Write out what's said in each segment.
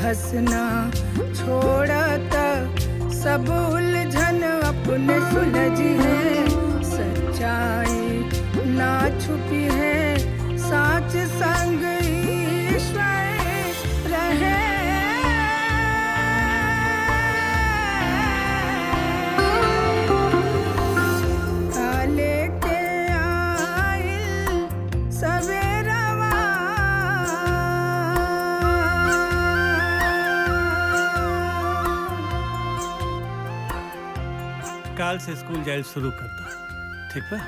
हंसना छोड़त सब उलझन अपने सुलझी है। सच्चाई ना छुपी है, साच संग ईश्वर रहे। काले के आइल सवेरवा, काल से स्कूल जाए शुरू करता, ठीक बा?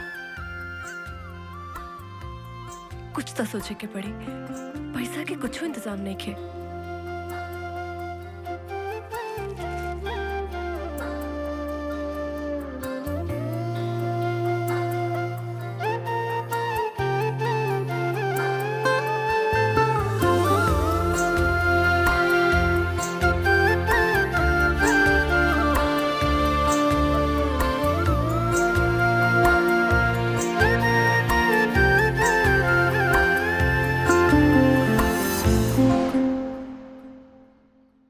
कुछ तो सोचे के पड़ी, पैसा के कुछ इंतजाम नहीं खे।